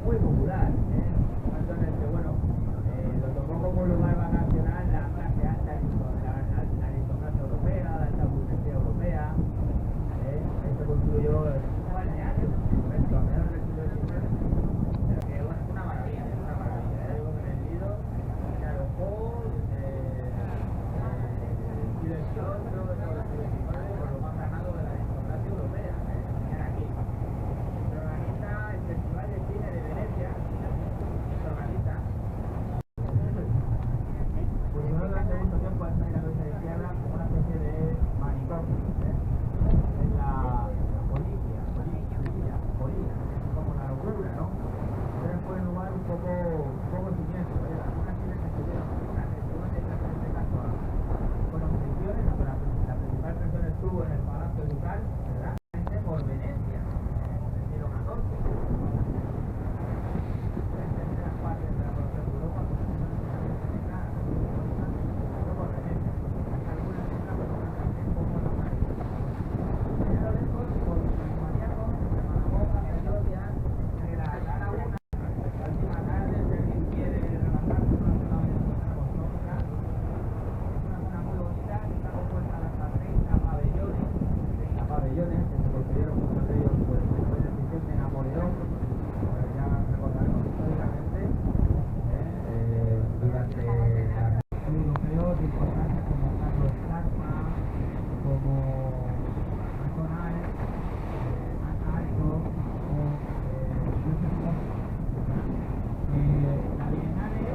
muy popular, ¿eh? Tanto en el que, bueno, lo tomó como un lugar vacacional la clase alta, la aristocracia europea, la alta burguesía europea, ¿eh? Ahí se construyó un balneario, correcto, a mediados del siglo XIX, pero que, bueno, es una maravilla, ¿eh? Luego en el Lido se alojó dirección, todo el siglo XIX, por lo más ganado de la aristocracia europea, ¿eh? Venían aquí. Se organiza el Festival de Cine de Venecia, se organiza. Funcionó durante mucho tiempo esta iglesia de tierra como una especie de manicomio, ¿eh? En la polilla, como la locura, ¿no? Entonces fue un lugar un poco siniestro, ¿eh? Algunas iglesias tuvieron en este caso fueron prisiones, pero la principal prisión estuvo en el Palacio Ducal, ¿verdad? Por Venecia, en el siglo XIV. Desde las partes de la población de Europa, pues no se nada, por Venecia. Algunas islas, pero también como la María. Pero después, por maníacos, de Manaboca, Medoria, de la Lara Una, la última tarde, de quien quiere rebajar por una zona de Bostónica. Es una zona muy bonita, está compuesta de hasta 30 pabellones, que se construyeron muchos de ellos pues, después de la decisión de Napoleón, pues ya recordaremos históricamente, durante la europeos importantes como Carlos Tasma, como McDonald, Alto o Joseph Fox. La Bienal es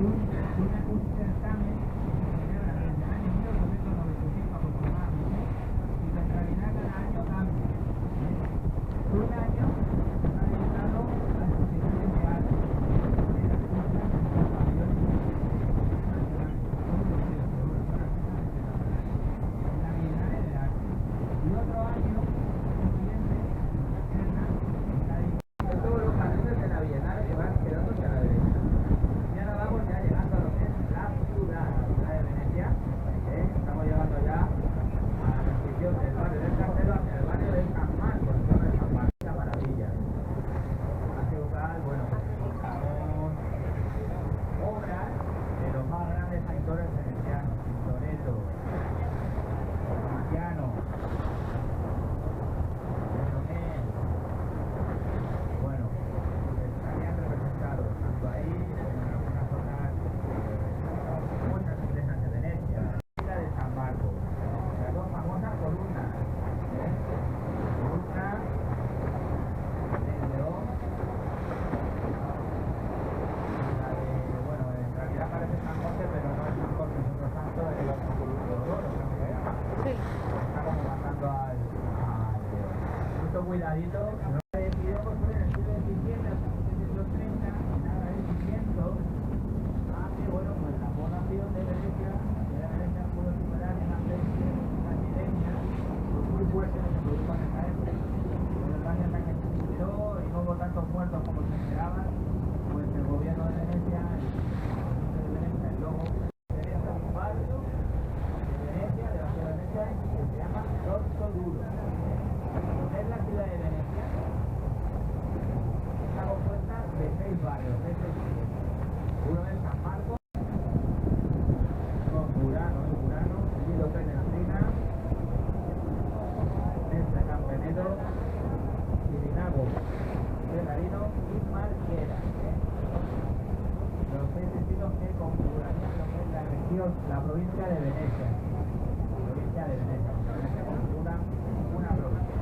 un certamen que se celebra desde el año 1995 aproximadamente y que en realidad cada año cambia. Un año está dedicado a exposiciones de arte, de las cosas, de los pabellones nacionales, todos los días, pero bueno, son artistas internacionales, en la Bienal de Arte. Y otro año, el siguiente, Serna, está dedicado a todos los jardines de la Bienal que van quedándose a la derecha. Y ahora vamos ya llegando a lo que es la ciudad de Venecia, estamos llegando ya a la transición del barrio del Cartero hacia el barrio del San Marcos, el barrio de San Marcos, esa maravilla. Una ciudad, bueno, pues encontramos obras de los más grandes pintores venecianos, Tintoretto, Tiziano, Leonel, bueno, estarían representados tanto ahí como en algunas otras muchas iglesias de Venecia, la de San Marcos, las dos famosas columnas, columna del León, la de, bueno, en realidad parece San Jorge, pero no es San Jorge, es otro santo, es el otro columna de oro, creo que era. Está como matando al León. Mucho cuidadito, no se decidió construir en el siglo XVII hasta 1730, y nada de 600, que bueno, pues la población de Venecia, pudo superar una epidemia muy fuerte que se produjo en esa época. Pero gracias a que se superó y no hubo tantos muertos como se esperaba, pues el gobierno de Venecia, el Venecia, el logo, tenía un barrio de Venecia, de la ciudad de Venecia, que se llama Dorso Duro. Es la ciudad de Venecia, está compuesta de 6 barrios, 6 edificios. Uno es San Marcos, con Burano, Lido Penestrina, Nesta Campenedo, Irinago, Belarino y Marquera. Los 6 distritos que configurarían lo que es la región, la provincia de Venecia. Porque Venecia configura una provincia.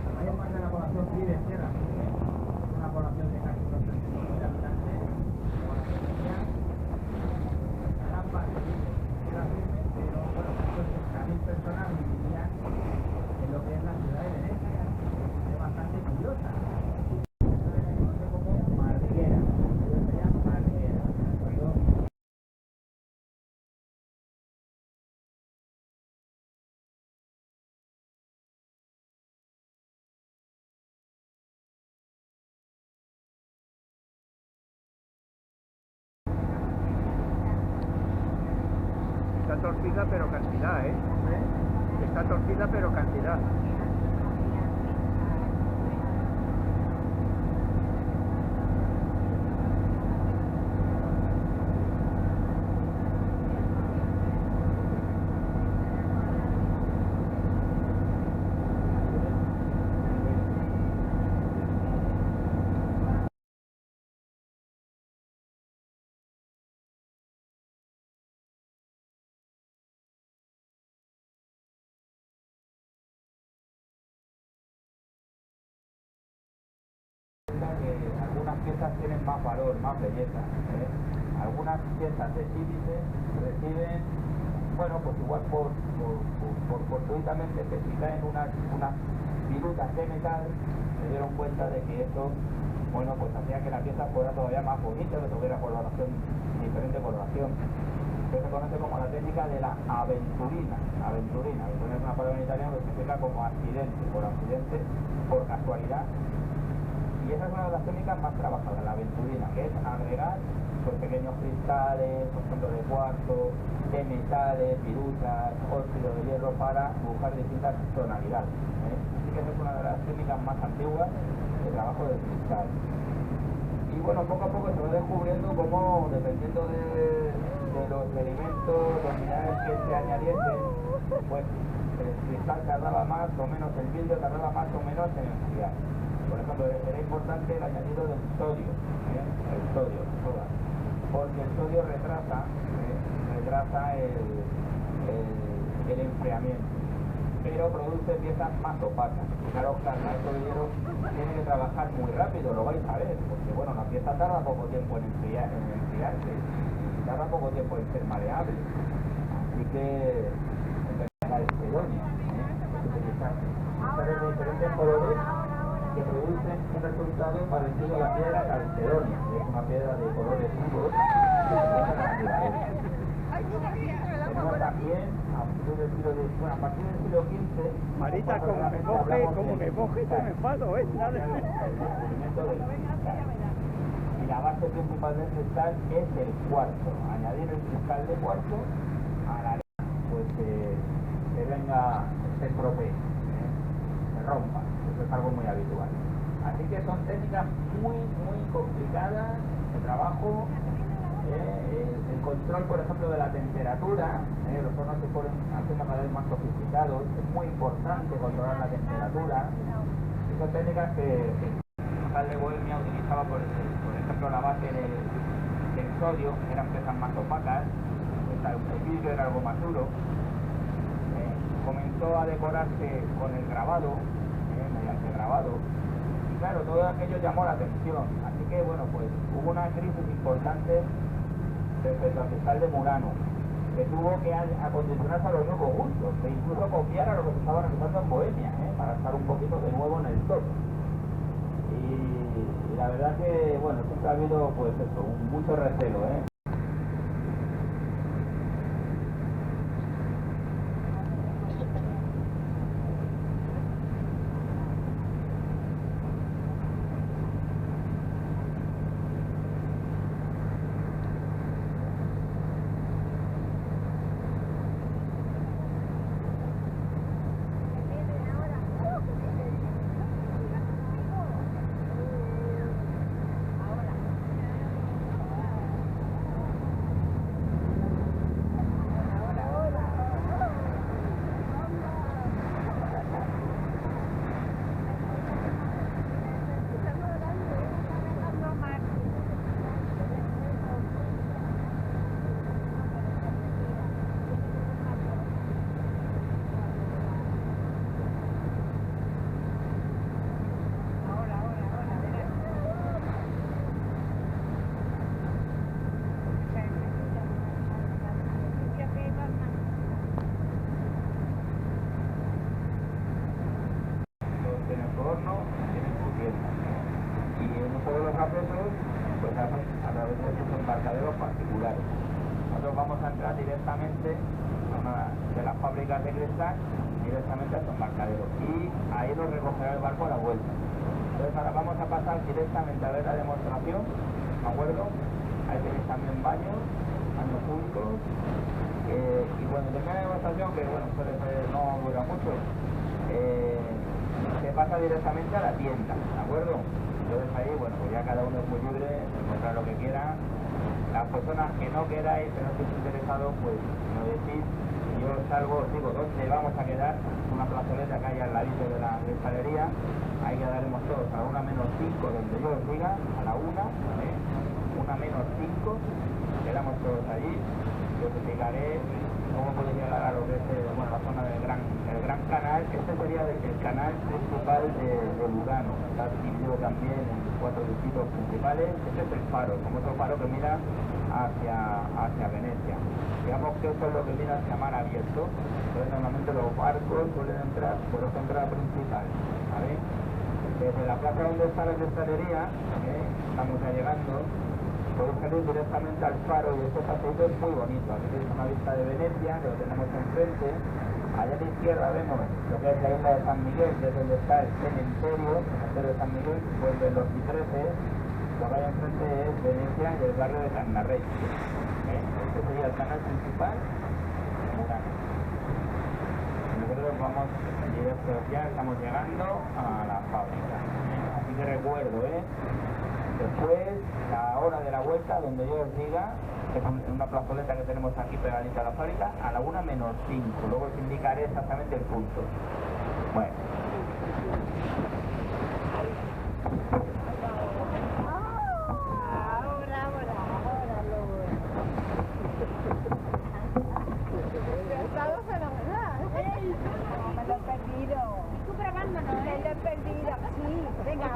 La mayor parte de la población vive en tierra firme, es una población de casi 200.000 habitantes, población media. La gran parte vive en tierra firme, pero bueno, estos 60.000 personas vivirían en lo que es la ciudad de Venecia. Es bastante curiosa. Esto se conoce como Marquera. Esto se llama Marquera. ¿De acuerdo? Está torcida pero cantidad, ¿eh? Está torcida pero cantidad. piezas tienen más valor, más belleza. Algunas piezas de sílice reciben, bueno, pues igual por fortuitamente que si caen unas virutas de metal, se dieron cuenta de que esto, bueno, pues hacía que la pieza fuera todavía más bonita, que tuviera coloración, diferente coloración. Que se conoce como la técnica de la aventurina. Aventurina es una palabra en italiano que significa como accidente, por casualidad. Y esa es una de las técnicas más trabajadas, la aventurina, que es agregar pues, pequeños cristales, por ejemplo de cuarzo, de metales, virutas, óxido de hierro para buscar distintas tonalidades. Así que esa es una de las técnicas más antiguas de trabajo del cristal. Y bueno, poco a poco se va descubriendo cómo, dependiendo de los elementos, los minerales que se añadiesen, pues el cristal tardaba más o menos, el vidrio tardaba más o menos en enfriar. Por ejemplo, era importante el añadido del sodio, el sodio, soda, porque el sodio retrasa el enfriamiento, pero produce piezas más opacas. Claro, esto de hierro tiene que trabajar muy rápido, lo vais a ver, porque bueno, la pieza tarda poco tiempo en enfriarse, tarda poco tiempo en ser maleable. Así que la calcedonia, utilizar cristales de diferentes colores que producen un resultado parecido a la piedra calcedonia, que es una piedra de colores vivos que se encuentra en la naturaleza. Tenemos también, a partir del siglo XV... Marita, como me coge, te me enfado, ¿eh? El descubrimiento del cristal. Y la base principal del cristal es el cuarzo. Añadir el cristal de cuarzo a la arena, pues que venga, se estropee, se rompa. Eso es algo muy habitual. Así que son técnicas muy complicadas de trabajo. El control, por ejemplo, de la temperatura, los hornos se ponen haciendo cada vez más sofisticados. Es muy importante controlar la temperatura. Y son técnicas que el de Bohemia utilizaba, por ejemplo, la base del sodio, eran piezas más opacas, el vidrio era algo más duro. Comenzó a decorarse con el grabado, mediante grabado, y claro, todo aquello llamó la atención. Así que bueno, pues hubo una crisis importante respecto al cristal de Murano, que tuvo que acondicionarse a los nuevos gustos, e incluso copiar a lo que se estaba realizando en Bohemia, para estar un poquito de nuevo en el top. Y la verdad que, bueno, siempre ha habido, pues eso, mucho recelo, pues a través de estos embarcaderos particulares. Nosotros vamos a entrar directamente a una de las fábricas de cristal, directamente a estos embarcaderos, y ahí nos recogerá el barco a la vuelta. Entonces ahora vamos a pasar directamente a ver la demostración, ¿de acuerdo? Ahí tenéis también baños públicos, y cuando termine la demostración, que bueno, no dura mucho, se pasa directamente a la tienda, ¿de acuerdo? Entonces ahí, bueno, pues ya cada uno es muy libre de encontrar lo que quiera. Las personas que no queráis, que no estéis interesados, pues me decís, yo salgo, os digo dónde vamos a quedar, una plazoleta que hay al ladito de la cristalería, ahí quedaremos todos a la 1:05, donde yo os diga, a la 1, 1:05, quedamos todos allí, y os explicaré cómo puede llegar a lo que es bueno, la zona del Gran Canal. Este sería el canal principal de Lugano. Está dividido también en 4 distritos principales. Este es el faro, como otro faro que mira hacia Venecia. Digamos que esto es lo que mira hacia mar abierto. Entonces normalmente los barcos suelen entrar por esta entrada principal, ¿vale? Desde la plaza donde está la cristalería, estamos ya llegando, podéis salir directamente al faro y este paseo es muy bonito. Aquí tenéis una vista de Venecia, que lo tenemos enfrente. Allá a la izquierda vemos lo que es la isla de San Miguel, que es donde está el cementerio de San Miguel, pues de los cipreses. Lo que hay enfrente es Venecia y el barrio de Carnarrey. Este sería el canal principal. Nosotros vamos directo ya, estamos llegando a la fábrica. Así que recuerdo, después la hora de la vuelta, donde yo os diga, que es una plazoleta que tenemos aquí pegadita a la fábrica, a la 1:05. Luego os indicaré exactamente el punto. Bueno. Me lo he perdido. ¿Tú grabándonos? Me lo he perdido, sí. Venga,